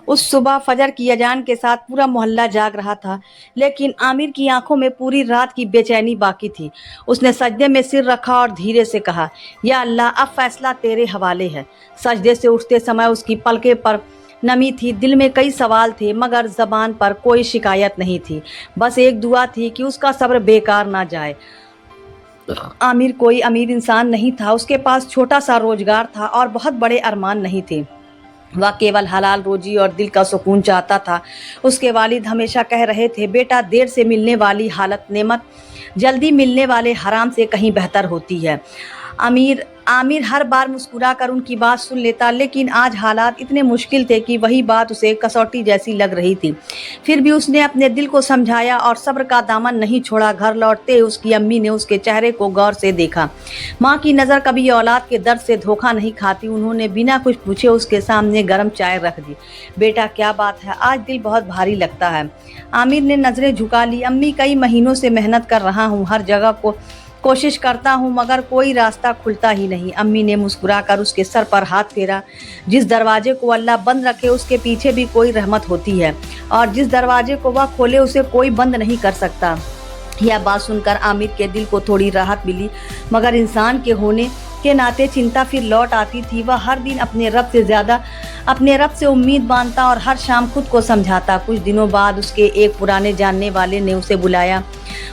उस सुबह फजर की अजान के साथ पूरा मोहल्ला जाग रहा था, लेकिन आमिर की आंखों में पूरी रात की बेचैनी बाकी थी। उसने सजदे में सिर रखा और धीरे से कहा, या अल्लाह, अब फैसला तेरे हवाले है। सजदे से उठते समय उसकी पलके पर नमी थी, दिल में कई सवाल थे मगर जबान पर कोई शिकायत नहीं थी। बस एक दुआ थी कि उसका सब्र बेकार ना जाए। आमिर कोई अमीर इंसान नहीं था, उसके पास छोटा सा रोजगार था और बहुत बड़े अरमान नहीं थे। वह केवल हलाल रोजी और दिल का सुकून चाहता था। उसके वालिद हमेशा कह रहे थे, बेटा, देर से मिलने वाली हालत नेमत जल्दी मिलने वाले हराम से कहीं बेहतर होती है। आमिर हर बार मुस्कुरा कर उनकी बात सुन लेता, लेकिन आज हालात इतने मुश्किल थे कि वही बात उसे कसौटी जैसी लग रही थी। फिर भी उसने अपने दिल को समझाया और सब्र का दामन नहीं छोड़ा। घर लौटते उसकी अम्मी ने उसके चेहरे को गौर से देखा। माँ की नज़र कभी औलाद के दर्द से धोखा नहीं खाती। उन्होंने बिना कुछ पूछे उसके सामने गर्म चाय रख दी। बेटा, क्या बात है, आज दिल बहुत भारी लगता है। आमिर ने नज़रें झुका ली। अम्मी, कई महीनों से मेहनत कर रहा हूँ, हर जगह को कोशिश करता हूँ मगर कोई रास्ता खुलता ही नहीं। अम्मी ने मुस्कुराकर उसके सर पर हाथ फेरा। जिस दरवाजे को अल्लाह बंद रखे उसके पीछे भी कोई रहमत होती है, और जिस दरवाजे को वह खोले उसे कोई बंद नहीं कर सकता। यह बात सुनकर आमिर के दिल को थोड़ी राहत मिली, मगर इंसान के होने के नाते चिंता फिर लौट आती थी। वह हर दिन अपने रब से उम्मीद बांधता और हर शाम खुद को समझाता। कुछ दिनों बाद उसके एक पुराने जानने वाले ने उसे बुलाया।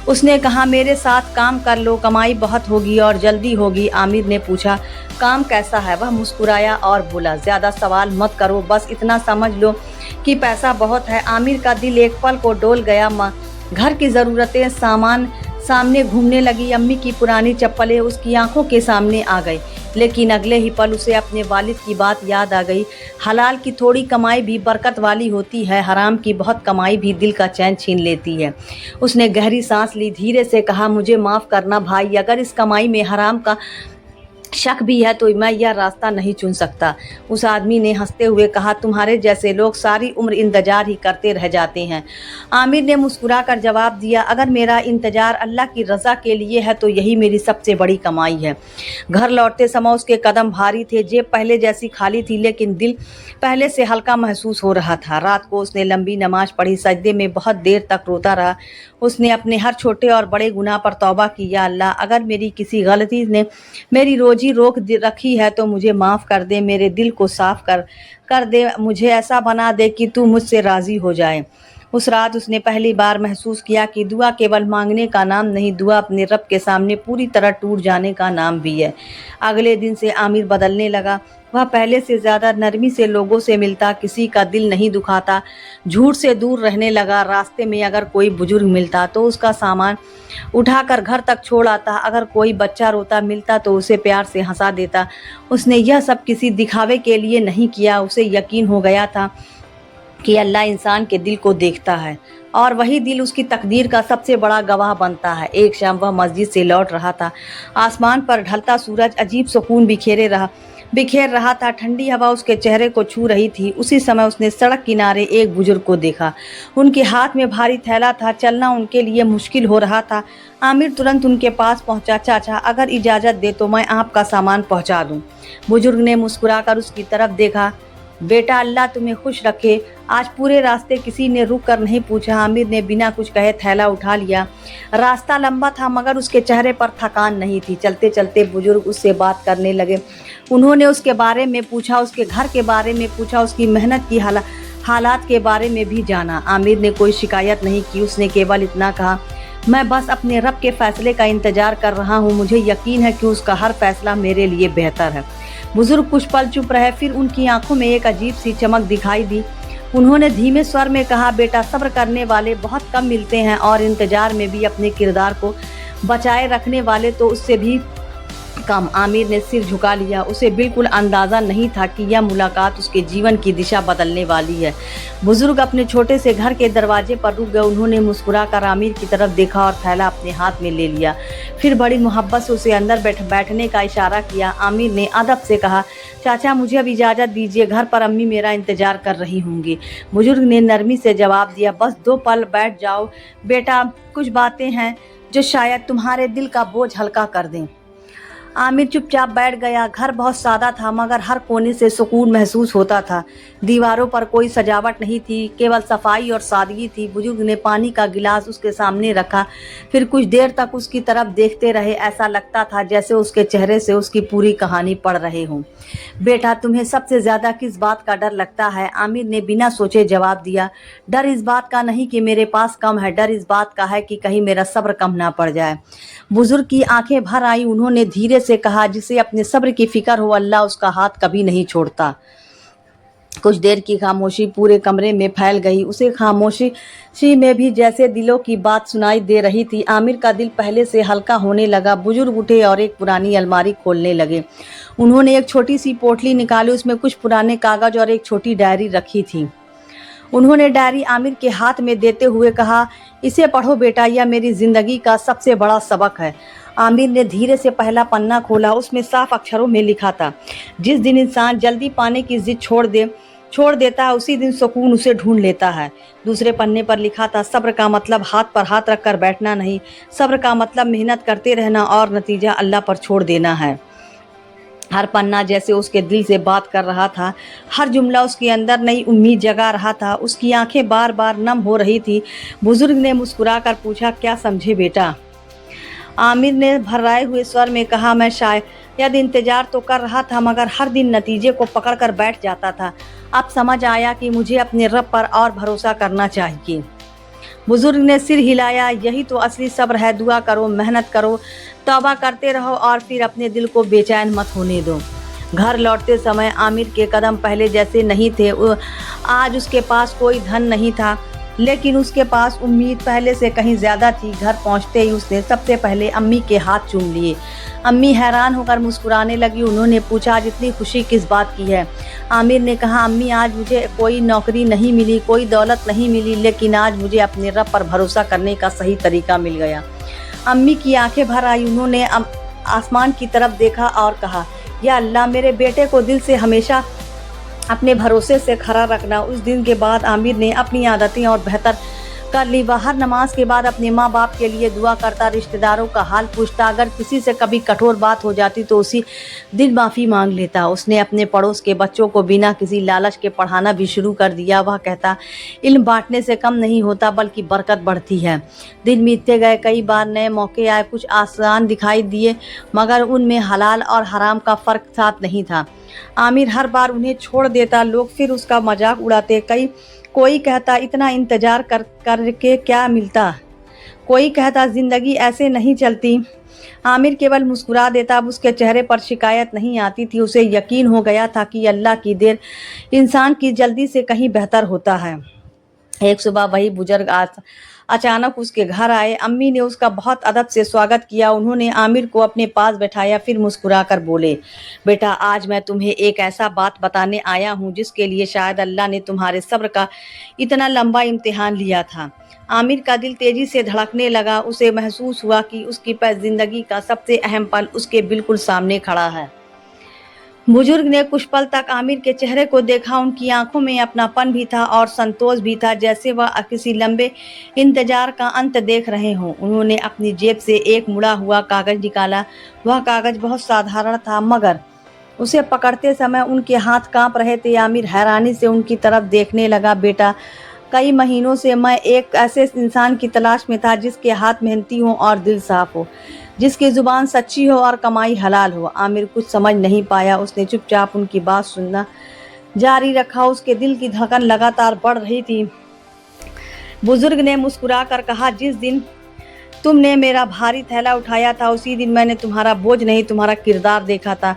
उसने कहा, मेरे साथ काम कर लो, कमाई बहुत होगी और जल्दी होगी। आमिर ने पूछा, काम कैसा है? वह मुस्कुराया और बोला, ज़्यादा सवाल मत करो, बस इतना समझ लो कि पैसा बहुत है। आमिर का दिल एक पल को डोल गया। घर की ज़रूरतें सामान सामने घूमने लगी। अम्मी की पुरानी चप्पलें उसकी आंखों के सामने आ गई, लेकिन अगले ही पल उसे अपने वालिद की बात याद आ गई। हलाल की थोड़ी कमाई भी बरकत वाली होती है, हराम की बहुत कमाई भी दिल का चैन छीन लेती है। उसने गहरी सांस ली, धीरे से कहा, मुझे माफ़ करना भाई, अगर इस कमाई में हराम का शक भी है तो मैं यह रास्ता नहीं चुन सकता। उस आदमी ने हंसते हुए कहा, तुम्हारे जैसे लोग सारी उम्र इंतजार ही करते रह जाते हैं। आमिर ने मुस्कुराकर जवाब दिया, अगर मेरा इंतजार अल्लाह की रज़ा के लिए है तो यही मेरी सबसे बड़ी कमाई है। घर लौटते समय उसके कदम भारी थे, जेब पहले जैसी खाली थी, लेकिन दिल पहले से हल्का महसूस हो रहा था। रात को उसने लंबी नमाज पढ़ी, सजदे में बहुत देर तक रोता रहा। उसने अपने हर छोटे और बड़े गुनाह पर तौबा की। या अल्लाह, अगर मेरी किसी गलती ने मेरी रोजी रोक रखी है तो मुझे माफ़ कर दे, मेरे दिल को साफ कर दे, मुझे ऐसा बना दे कि तू मुझसे राज़ी हो जाए। उस रात उसने पहली बार महसूस किया कि दुआ केवल मांगने का नाम नहीं, दुआ अपने रब के सामने पूरी तरह टूट जाने का नाम भी है। अगले दिन से आमिर बदलने लगा। वह पहले से ज़्यादा नरमी से लोगों से मिलता, किसी का दिल नहीं दुखाता, झूठ से दूर रहने लगा। रास्ते में अगर कोई बुजुर्ग मिलता तो उसका सामान उठाकर घर तक छोड़ आता, अगर कोई बच्चा रोता मिलता तो उसे प्यार से हंसा देता। उसने यह सब किसी दिखावे के लिए नहीं किया, उसे यकीन हो गया था कि अल्लाह इंसान के दिल को देखता है और वही दिल उसकी तकदीर का सबसे बड़ा गवाह बनता है। एक शाम वह मस्जिद से लौट रहा था। आसमान पर ढलता सूरज अजीब सुकून बिखेर रहा था। ठंडी हवा उसके चेहरे को छू रही थी। उसी समय उसने सड़क किनारे एक बुजुर्ग को देखा। उनके हाथ में भारी थैला था, चलना उनके लिए मुश्किल हो रहा था। आमिर तुरंत उनके पास पहुंचा। चाचा, अगर इजाज़त दे तो मैं आपका सामान पहुंचा दूं। बुजुर्ग ने मुस्कुराकर उसकी तरफ देखा। बेटा, अल्लाह तुम्हें खुश रखे। आज पूरे रास्ते किसी ने रुक कर नहीं पूछा। आमिर ने बिना कुछ कहे थैला उठा लिया। रास्ता लंबा था मगर उसके चेहरे पर थकान नहीं थी। चलते चलते बुजुर्ग उससे बात करने लगे। उन्होंने उसके बारे में पूछा, उसके घर के बारे में पूछा, उसकी मेहनत की हालात के बारे में भी जाना। आमिर ने कोई शिकायत नहीं की, उसने केवल इतना कहा, मैं बस अपने रब के फैसले का इंतजार कर रहा हूँ, मुझे यकीन है कि उसका हर फैसला मेरे लिए बेहतर है। बुजुर्ग कुछ पल चुप रहे, फिर उनकी आंखों में एक अजीब सी चमक दिखाई दी। उन्होंने धीमे स्वर में कहा, बेटा, सब्र करने वाले बहुत कम मिलते हैं और इंतजार में भी अपने किरदार को बचाए रखने वाले तो उससे भी कम। आमिर ने सिर झुका लिया। उसे बिल्कुल अंदाज़ा नहीं था कि यह मुलाकात उसके जीवन की दिशा बदलने वाली है। बुजुर्ग अपने छोटे से घर के दरवाजे पर रुक गए। उन्होंने मुस्कुराकर आमिर की तरफ देखा और थैला अपने हाथ में ले लिया। फिर बड़ी मोहब्बत से उसे अंदर बैठने का इशारा किया। आमिर ने अदब से कहा, चाचा, मुझे अब इजाज़त दीजिए, घर पर अम्मी मेरा इंतजार कर रही होंगी। बुजुर्ग ने नरमी से जवाब दिया, बस 2 पल बैठ जाओ बेटा, कुछ बातें हैं जो शायद तुम्हारे दिल का बोझ हल्का कर दें। आमिर चुपचाप बैठ गया। घर बहुत सादा था मगर हर कोने से सुकून महसूस होता था। दीवारों पर कोई सजावट नहीं थी, केवल सफाई और सादगी थी। बुजुर्ग ने पानी का गिलास उसके सामने रखा, फिर कुछ देर तक उसकी तरफ देखते रहे। ऐसा लगता था जैसे उसके चेहरे से उसकी पूरी कहानी पढ़ रहे हों। बेटा, तुम्हें सबसे ज्यादा किस बात का डर लगता है? आमिर ने बिना सोचे जवाब दिया। डर इस बात का नहीं कि मेरे पास कम है, डर इस बात का है कि कहीं मेरा सब्र कम ना पड़ जाए। बुजुर्ग की आंखें भर आई। उन्होंने धीरे से कहा, जिसे अपने सब्र की फिक्र हो, अल्लाह उसका हाथ कभी नहीं छोड़ता। कुछ देर की खामोशी पूरे कमरे में फैल गई। उसे खामोशी में भी जैसे दिलों की बात सुनाई दे रही थी। आमिर का दिल पहले से हल्का होने लगा। बुजुर्ग उठे और एक पुरानी अलमारी खोलने लगे। उन्होंने एक छोटी सी पोटली निकाली, उसमें कुछ पुराने कागज और एक छोटी डायरी रखी थी। उन्होंने डायरी आमिर के हाथ में देते हुए कहा, इसे पढ़ो बेटा, यह मेरी जिंदगी का सबसे बड़ा सबक है। आमिर ने धीरे से पहला पन्ना खोला। उसमें साफ अक्षरों में लिखा था, जिस दिन इंसान जल्दी पाने की जिद छोड़ देता है, उसी दिन सुकून उसे ढूंढ लेता है। दूसरे पन्ने पर लिखा था, सब्र का मतलब हाथ पर हाथ रखकर बैठना नहीं, सब्र का मतलब मेहनत करते रहना और नतीजा अल्लाह पर छोड़ देना है। हर पन्ना जैसे उसके दिल से बात कर रहा था। हर जुमला उसके अंदर नई उम्मीद जगा रहा था। उसकी आंखें बार बार नम हो रही थी। बुजुर्ग ने मुस्कुराकर पूछा, क्या समझे बेटा? आमिर ने भर्राए हुए स्वर में कहा, मैं शायद इंतजार तो कर रहा था मगर हर दिन नतीजे को पकड़कर बैठ जाता था। अब समझ आया कि मुझे अपने रब पर और भरोसा करना चाहिए। बुजुर्ग ने सिर हिलाया। यही तो असली सब्र है। दुआ करो, मेहनत करो, तौबा करते रहो और फिर अपने दिल को बेचैन मत होने दो। घर लौटते समय आमिर के कदम पहले जैसे नहीं थे। आज उसके पास कोई धन नहीं था, लेकिन उसके पास उम्मीद पहले से कहीं ज़्यादा थी। घर पहुंचते ही उसने सबसे पहले अम्मी के हाथ चूम लिए। अम्मी हैरान होकर मुस्कुराने लगी। उन्होंने पूछा, आज इतनी खुशी किस बात की है? आमिर ने कहा, अम्मी, आज मुझे कोई नौकरी नहीं मिली, कोई दौलत नहीं मिली, लेकिन आज मुझे अपने रब पर भरोसा करने का सही तरीका मिल गया। अम्मी की आंखें भर आई। उन्होंने आसमान की तरफ देखा और कहा, या अल्लाह, मेरे बेटे को दिल से हमेशा अपने भरोसे से खड़ा रखना। उस दिन के बाद आमिर ने अपनी आदतें और बेहतर कर ली। वह हर नमाज के बाद अपने माँ बाप के लिए दुआ करता, रिश्तेदारों का हाल पूछता, अगर किसी से कभी कठोर बात हो जाती तो उसी दिन माफ़ी मांग लेता। उसने अपने पड़ोस के बच्चों को बिना किसी लालच के पढ़ाना भी शुरू कर दिया। वह कहता, इल्म बांटने से कम नहीं होता बल्कि बरकत बढ़ती है। दिन बीतते गए, कई बार नए मौके आए, कुछ आसान दिखाई दिए मगर उनमें हलाल और हराम का फ़र्क साफ नहीं था। आमिर हर बार उन्हें छोड़ देता। लोग फिर उसका मजाक उड़ाते। कोई कहता, इतना इंतजार करके क्या मिलता? कोई कहता, जिंदगी ऐसे नहीं चलती। आमिर केवल मुस्कुरा देता। अब उसके चेहरे पर शिकायत नहीं आती थी। उसे यकीन हो गया था कि अल्लाह की देर इंसान की जल्दी से कहीं बेहतर होता है। एक सुबह वही बुजुर्ग अचानक उसके घर आए। अम्मी ने उसका बहुत अदब से स्वागत किया। उन्होंने आमिर को अपने पास बैठाया, फिर मुस्कुराकर बोले, बेटा, आज मैं तुम्हें एक ऐसा बात बताने आया हूँ जिसके लिए शायद अल्लाह ने तुम्हारे सब्र का इतना लंबा इम्तिहान लिया था। आमिर का दिल तेजी से धड़कने लगा। उसे महसूस हुआ कि उसकी जिंदगी का सबसे अहम पल उसके बिल्कुल सामने खड़ा है। बुजुर्ग ने कुछ पल तक आमिर के चेहरे को देखा। उनकी आंखों में अपनापन भी था और संतोष भी था, जैसे वह किसी लंबे इंतजार का अंत देख रहे हों। उन्होंने अपनी जेब से एक मुड़ा हुआ कागज निकाला। वह कागज बहुत साधारण था मगर उसे पकड़ते समय उनके हाथ कांप रहे थे। आमिर हैरानी से उनकी तरफ देखने लगा। बेटा, कई महीनों से मैं एक ऐसे इंसान की तलाश में था जिसके हाथ मेहनती हो और दिल साफ हो, जिसकी जुबान सच्ची हो और कमाई हलाल हो। आमिर कुछ समझ नहीं पाया। उसने चुपचाप उनकी बात सुनना जारी रखा। उसके दिल की धड़कन लगातार बढ़ रही थी। बुजुर्ग ने मुस्कुराकर कहा, जिस दिन तुमने मेरा भारी थैला उठाया था उसी दिन मैंने तुम्हारा बोझ नहीं, तुम्हारा किरदार देखा था।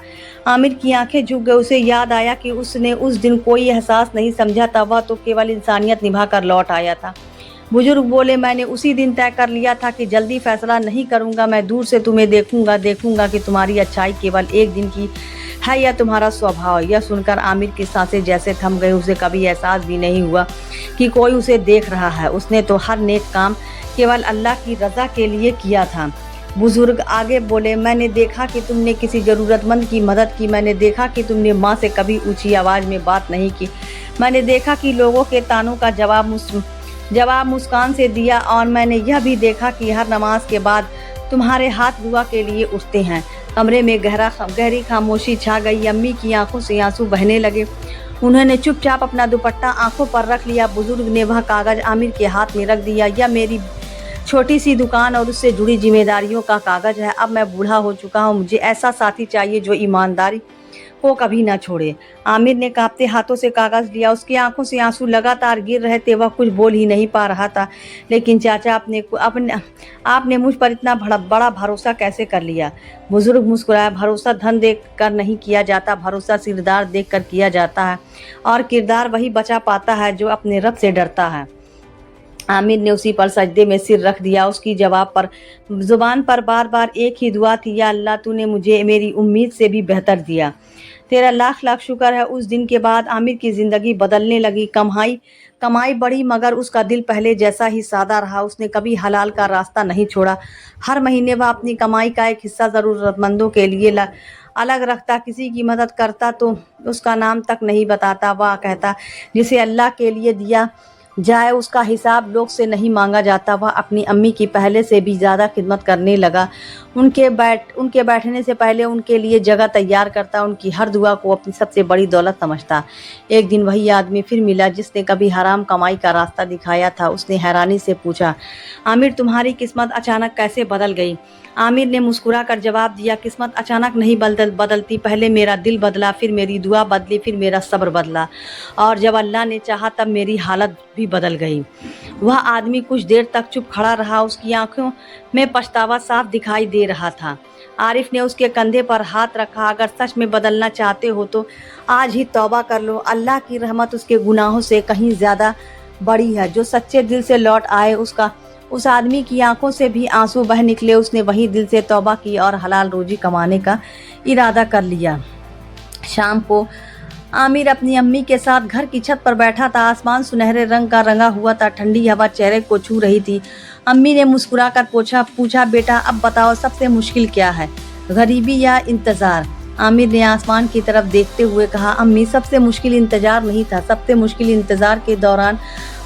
आमिर की आंखें झुक गई। उसे याद आया कि उसने उस दिन कोई एहसास नहीं समझा था, वह तो केवल इंसानियत निभाकर लौट आया था। बुजुर्ग बोले, मैंने उसी दिन तय कर लिया था कि जल्दी फैसला नहीं करूंगा। मैं दूर से तुम्हें देखूंगा कि तुम्हारी अच्छाई केवल एक दिन की है या तुम्हारा स्वभाव। यह सुनकर आमिर की सांसें जैसे थम गई। उसे कभी एहसास भी नहीं हुआ कि कोई उसे देख रहा है। उसने तो हर नेक काम केवल अल्लाह की रज़ा के लिए किया था। बुजुर्ग आगे बोले, मैंने देखा कि तुमने किसी ज़रूरतमंद की मदद की। मैंने देखा कि तुमने माँ से कभी ऊंची आवाज़ में बात नहीं की। मैंने देखा कि लोगों के तानों का जवाब मुस्कान से दिया। और मैंने यह भी देखा कि हर नमाज के बाद तुम्हारे हाथ दुआ के लिए उठते हैं। कमरे में गहरी खामोशी छा गई। अम्मी की आंखों से आंसू बहने लगे। उन्होंने चुपचाप अपना दुपट्टा आंखों पर रख लिया। बुजुर्ग ने वह कागज़ आमिर के हाथ में रख दिया। यह मेरी छोटी सी दुकान और उससे जुड़ी जिम्मेदारियों का कागज़ है। अब मैं बूढ़ा हो चुका हूँ, मुझे ऐसा साथी चाहिए जो ईमानदारी को कभी ना छोड़े। आमिर ने कांपते हाथों से कागज़ लिया। उसकी आंखों से आंसू लगातार गिर रहे थे। वह कुछ बोल ही नहीं पा रहा था। लेकिन चाचा, आपने मुझ पर इतना बड़ा भरोसा कैसे कर लिया? बुजुर्ग मुस्कुराया। भरोसा धन देख कर नहीं किया जाता, भरोसा किरदार देख कर किया जाता है, और किरदार वही बचा पाता है जो अपने रब से डरता है। आमिर ने उसी पर सजदे में सिर रख दिया। उसकी जुबान पर बार बार एक ही दुआ थी, या अल्लाह, तूने मुझे मेरी उम्मीद से भी बेहतर दिया। तेरा लाख लाख शुक्र है। उस दिन के बाद आमिर की ज़िंदगी बदलने लगी। कमाई बढ़ी, मगर उसका दिल पहले जैसा ही सादा रहा। उसने कभी हलाल का रास्ता नहीं छोड़ा। हर महीने वह अपनी कमाई का एक हिस्सा ज़रूरतमंदों के लिए अलग रखता। किसी की मदद करता तो उसका नाम तक नहीं बताता। वह कहता, जिसे अल्लाह के लिए दिया जाए उसका हिसाब लोग से नहीं मांगा जाता। वह अपनी अम्मी की पहले से भी ज़्यादा खिदमत करने लगा। उनके बैठने से पहले उनके लिए जगह तैयार करता। उनकी हर दुआ को अपनी सबसे बड़ी दौलत समझता। एक दिन वही आदमी फिर मिला जिसने कभी हराम कमाई का रास्ता दिखाया था। उसने हैरानी से पूछा, आमिर, तुम्हारी किस्मत अचानक कैसे बदल गई? आमिर ने मुस्कुरा कर जवाब दिया, किस्मत अचानक नहीं बदलती। पहले मेरा दिल बदला, फिर मेरी दुआ बदली, फिर मेरा सब्र बदला, और जब अल्लाह ने चाहा तब मेरी हालत भी बदल गई। वह आदमी कुछ देर तक चुप खड़ा रहा। उसकी आंखों में पछतावा साफ दिखाई दे रहा था। आरिफ ने उसके कंधे पर हाथ रखा। अगर सच में बदलना चाहते हो तो आज ही तौबा कर लो। अल्लाह की रहमत उसके गुनाहों से कहीं ज़्यादा बड़ी है। जो सच्चे दिल से लौट आए, उस आदमी की आंखों से भी आंसू बह निकले। उसने वही दिल से तौबा की और हलाल रोजी कमाने का इरादा कर लिया। शाम को आमिर अपनी अम्मी के साथ घर की छत पर बैठा था। आसमान सुनहरे रंग का रंगा हुआ था। ठंडी हवा चेहरे को छू रही थी। अम्मी ने मुस्कुराकर पूछा, बेटा, अब बताओ, सबसे मुश्किल क्या है, गरीबी या इंतज़ार? आमिर ने आसमान की तरफ देखते हुए कहा, अम्मी, सबसे मुश्किल इंतज़ार नहीं था। सबसे मुश्किल इंतज़ार के दौरान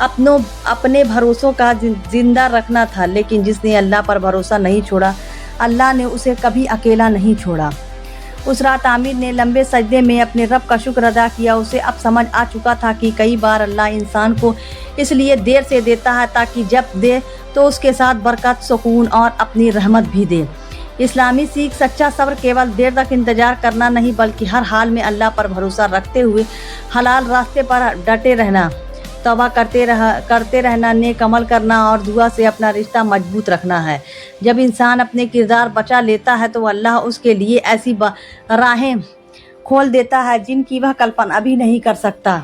अपने भरोसों का जिंदा रखना था। लेकिन जिसने अल्लाह पर भरोसा नहीं छोड़ा, अल्लाह ने उसे कभी अकेला नहीं छोड़ा। उस रात आमिर ने लंबे सजदे में अपने रब का शुक्र अदा किया। उसे अब समझ आ चुका था कि कई बार अल्लाह इंसान को इसलिए देर से देता है ताकि जब दे तो उसके साथ बरकत, सुकून और अपनी रहमत भी दे। इस्लामी सीख, सच्चा सब्र केवल देर तक इंतजार करना नहीं, बल्कि हर हाल में अल्लाह पर भरोसा रखते हुए हलाल रास्ते पर डटे रहना, तौबा करते रहना, नेक अमल करना और दुआ से अपना रिश्ता मजबूत रखना है। जब इंसान अपने किरदार बचा लेता है तो अल्लाह उसके लिए ऐसी राहें खोल देता है जिनकी वह कल्पना भी नहीं कर सकता।